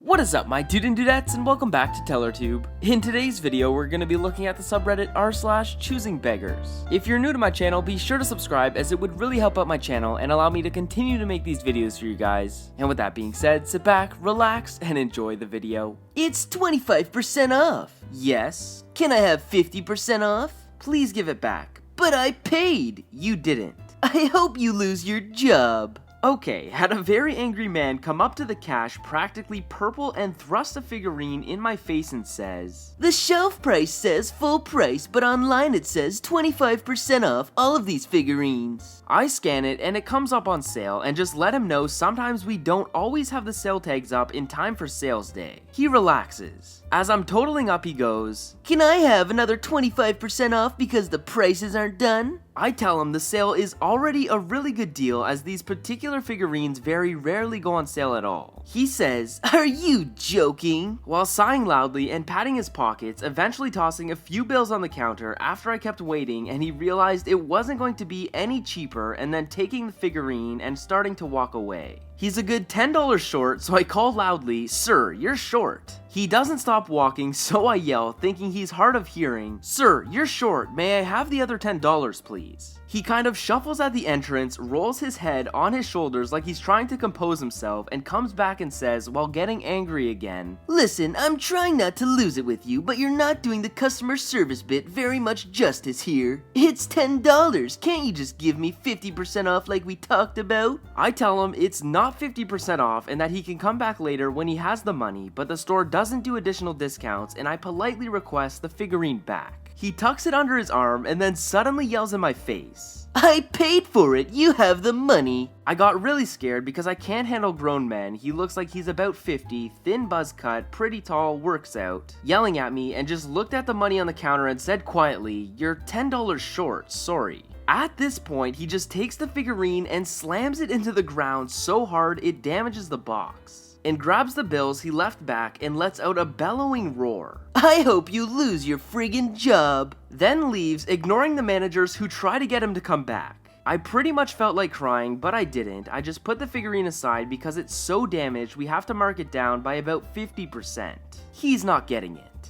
What is up, my dude and dudettes, and welcome back to TellerTube. In today's video, we're going to be looking at the subreddit r/choosingbeggars. If you're new to my channel, be sure to subscribe, as it would really help out my channel and allow me to continue to make these videos for you guys. And with that being said, sit back, relax, and enjoy the video. It's 25% off! Yes. Can I have 50% off? Please give it back. But I paid! You didn't. I hope you lose your job. Okay, had a very angry man come up to the cash, practically purple, and thrust a figurine in my face and says, "The shelf price says full price, but online it says 25% off all of these figurines." I scan it and it comes up on sale, and just let him know sometimes we don't always have the sale tags up in time for sales day. He relaxes. As I'm totaling up, he goes, "Can I have another 25% off because the prices aren't done?" I tell him the sale is already a really good deal, as these particular figurines very rarely go on sale at all. He says, "Are you joking?" while sighing loudly and patting his pockets, eventually tossing a few bills on the counter after I kept waiting and he realized it wasn't going to be any cheaper, and then taking the figurine and starting to walk away. He's a good $10 short, so I call loudly, "Sir, you're short." He doesn't stop walking, so I yell, thinking he's hard of hearing, "Sir, you're short, may I have the other $10 please?" He kind of shuffles at the entrance, rolls his head on his shoulders like he's trying to compose himself, and comes back and says, while getting angry again, "Listen, I'm trying not to lose it with you, but you're not doing the customer service bit very much justice here. It's $10, can't you just give me 50% off like we talked about?" I tell him it's not 50% off and that he can come back later when he has the money, but the store doesn't do additional discounts, and I politely request the figurine back. He tucks it under his arm and then suddenly yells in my face, "I paid for it, you have the money." I got really scared because I can't handle grown men. He looks like he's about 50, thin buzz cut, pretty tall, works out, yelling at me, and just looked at the money on the counter and said quietly, "You're $10 short, sorry." At this point, he just takes the figurine and slams it into the ground so hard it damages the box, and grabs the bills he left back and lets out a bellowing roar. "I hope you lose your friggin' job." Then leaves, ignoring the managers who try to get him to come back. I pretty much felt like crying, but I didn't. I just put the figurine aside because it's so damaged we have to mark it down by about 50%. He's not getting it.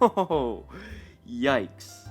Oh, yikes.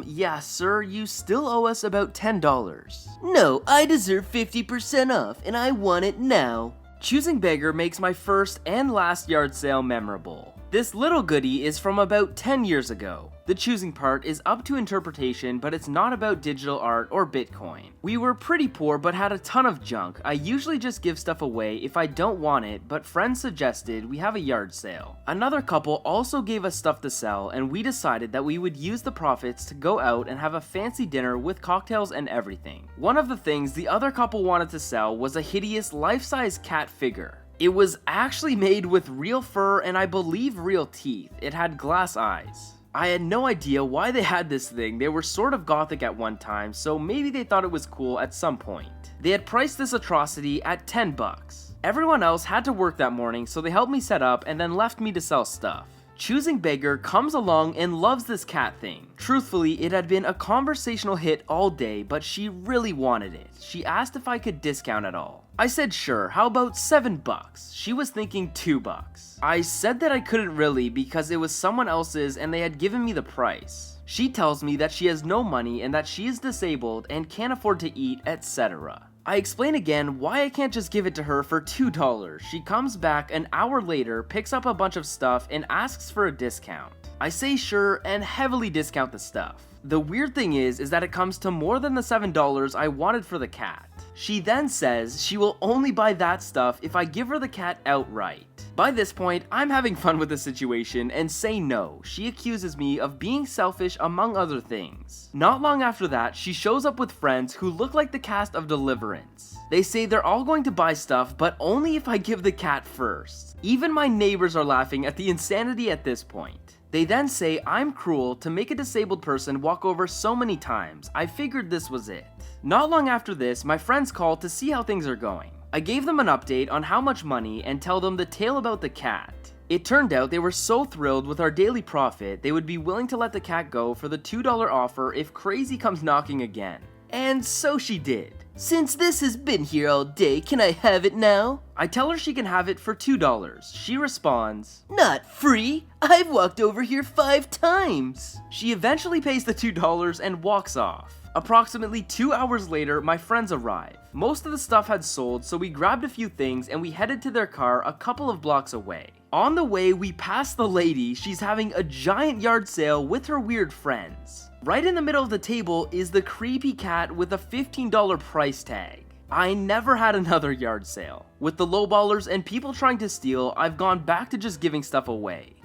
Yeah, sir, you still owe us about $10. No, I deserve 50% off, and I want it now. Choosing Beggar makes my first and last yard sale memorable. This little goodie is from about 10 years ago. The choosing part is up to interpretation, but it's not about digital art or Bitcoin. We were pretty poor but had a ton of junk. I usually just give stuff away if I don't want it, but friends suggested we have a yard sale. Another couple also gave us stuff to sell, and we decided that we would use the profits to go out and have a fancy dinner with cocktails and everything. One of the things the other couple wanted to sell was a hideous life-size cat figure. It was actually made with real fur and I believe real teeth. It had glass eyes. I had no idea why they had this thing. They were sort of gothic at one time, so maybe they thought it was cool at some point. They had priced this atrocity at $10. Everyone else had to work that morning, so they helped me set up and then left me to sell stuff. Choosing Beggar comes along and loves this cat thing. Truthfully, it had been a conversational hit all day, but she really wanted it. She asked if I could discount at all. I said sure, how about $7? She was thinking $2. I said that I couldn't really because it was someone else's and they had given me the price. She tells me that she has no money and that she is disabled and can't afford to eat, etc. I explain again why I can't just give it to her for $2. She comes back an hour later, picks up a bunch of stuff, and asks for a discount. I say sure and heavily discount the stuff. The weird thing is that it comes to more than the $7 I wanted for the cat. She then says she will only buy that stuff if I give her the cat outright. By this point, I'm having fun with the situation and say no. She accuses me of being selfish among other things. Not long after that, she shows up with friends who look like the cast of Deliverance. They say they're all going to buy stuff, but only if I give the cat first. Even my neighbors are laughing at the insanity at this point. They then say I'm cruel to make a disabled person walk over so many times. I figured this was it. Not long after this, my friends call to see how things are going. I gave them an update on how much money and tell them the tale about the cat. It turned out they were so thrilled with our daily profit, they would be willing to let the cat go for the $2 offer if Crazy comes knocking again. And so she did. Since this has been here all day, can I have it now? I tell her she can have it for $2. She responds, Not free! I've walked over here 5 times! She eventually pays the $2 and walks off. Approximately 2 hours later, my friends arrive. Most of the stuff had sold, so we grabbed a few things and we headed to their car a couple of blocks away. On the way, we passed the lady. She's having a giant yard sale with her weird friends. Right in the middle of the table is the creepy cat with a $15 price tag. I never had another yard sale. With the lowballers and people trying to steal, I've gone back to just giving stuff away.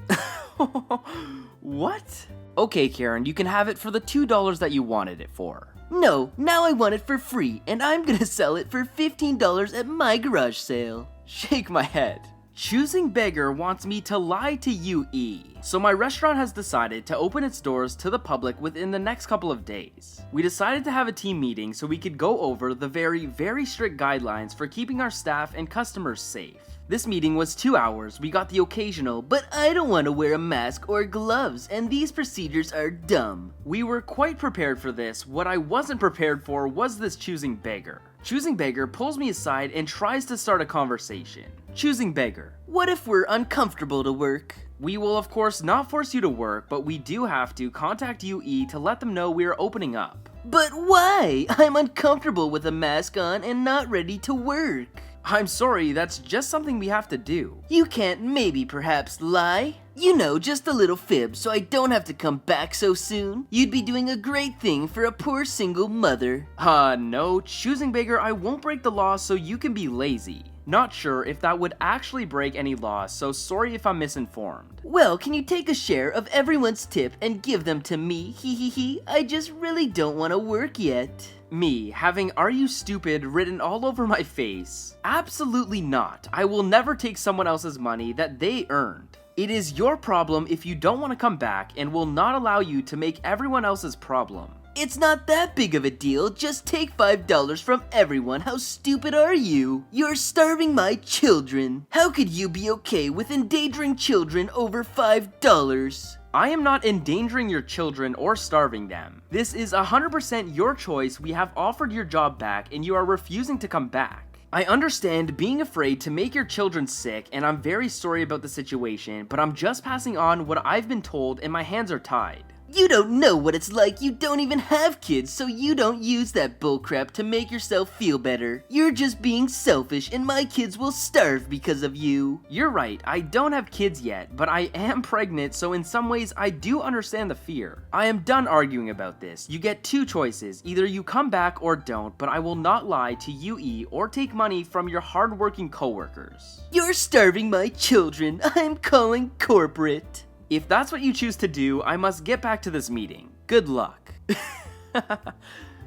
What? Okay, Karen, you can have it for the $2 that you wanted it for. No, now I want it for free, and I'm gonna sell it for $15 at my garage sale. Shake my head. Choosing Beggar wants me to lie to you, E. So my restaurant has decided to open its doors to the public within the next couple of days. We decided to have a team meeting so we could go over the very strict guidelines for keeping our staff and customers safe. This meeting was 2 hours. We got the occasional, but I don't want to wear a mask or gloves, and these procedures are dumb. We were quite prepared for this. What I wasn't prepared for was this Choosing Beggar. Choosing Beggar pulls me aside and tries to start a conversation. Choosing Beggar. What if we're uncomfortable to work? We will of course not force you to work, but we do have to contact UE to let them know we are opening up. But why? I'm uncomfortable with a mask on and not ready to work. I'm sorry, that's just something we have to do. You can't maybe perhaps lie? You know, just a little fib so I don't have to come back so soon. You'd be doing a great thing for a poor single mother. No, Choosing Beggar, I won't break the law so you can be lazy. Not sure if that would actually break any laws, so sorry if I'm misinformed. Well, can you take a share of everyone's tip and give them to me? Hee. I just really don't want to work yet. Me, having "Are you stupid" written all over my face? Absolutely not. I will never take someone else's money that they earned. It is your problem if you don't want to come back and will not allow you to make everyone else's problem. It's not that big of a deal, just take $5 from everyone. How stupid are you? You're starving my children. How could you be okay with endangering children over $5? I am not endangering your children or starving them. This is 100% your choice. We have offered your job back and you are refusing to come back. I understand being afraid to make your children sick, and I'm very sorry about the situation, but I'm just passing on what I've been told and my hands are tied. You don't know what it's like. You don't even have kids, so you don't use that bullcrap to make yourself feel better. You're just being selfish, and my kids will starve because of you. You're right, I don't have kids yet, but I am pregnant, so in some ways I do understand the fear. I am done arguing about this. You get 2 choices. Either you come back or don't, but I will not lie to UE or take money from your hardworking coworkers. You're starving my children. I'm calling corporate. If that's what you choose to do, I must get back to this meeting. Good luck.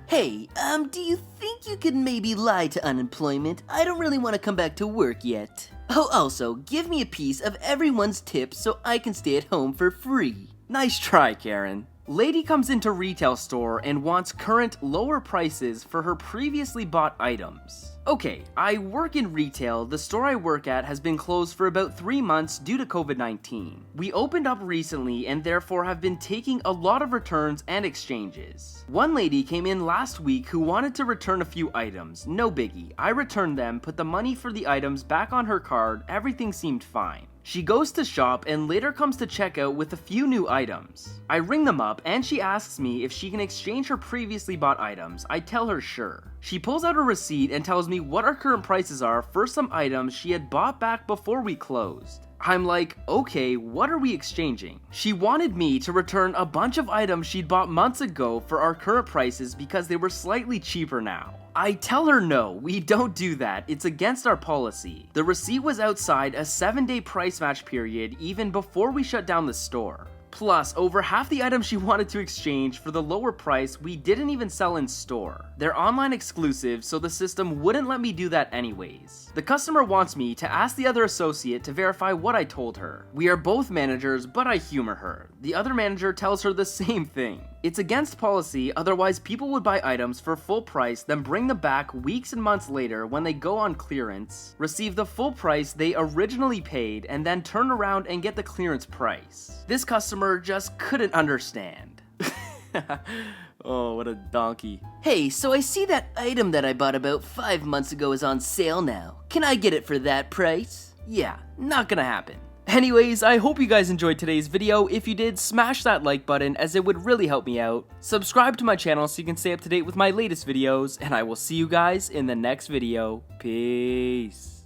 Hey, do you think you could maybe lie to unemployment? I don't really want to come back to work yet. Oh, also, give me a piece of everyone's tips so I can stay at home for free. Nice try, Karen. Lady comes into retail store and wants current lower prices for her previously bought items. Okay, I work in retail. The store I work at has been closed for about 3 months due to COVID-19. We opened up recently and therefore have been taking a lot of returns and exchanges. One lady came in last week who wanted to return a few items. No biggie. I returned them, put the money for the items back on her card. Everything seemed fine. She goes to shop and later comes to check out with a few new items. I ring them up and she asks me if she can exchange her previously bought items. I tell her sure. She pulls out a receipt and tells me what our current prices are for some items she had bought back before we closed. I'm like, okay, what are we exchanging? She wanted me to return a bunch of items she'd bought months ago for our current prices because they were slightly cheaper now. I tell her no, we don't do that. It's against our policy. The receipt was outside a 7-day price match period even before we shut down the store. Plus, over half the items she wanted to exchange for the lower price we didn't even sell in store. They're online exclusives, so the system wouldn't let me do that anyways. The customer wants me to ask the other associate to verify what I told her. We are both managers, but I humor her. The other manager tells her the same thing. It's against policy, otherwise people would buy items for full price, then bring them back weeks and months later when they go on clearance, receive the full price they originally paid, and then turn around and get the clearance price. This customer just couldn't understand. Oh, what a donkey. Hey, so I see that item that I bought about 5 months ago is on sale now. Can I get it for that price? Yeah, not gonna happen. Anyways, I hope you guys enjoyed today's video. If you did, smash that like button as it would really help me out. Subscribe to my channel so you can stay up to date with my latest videos, and I will see you guys in the next video. Peace.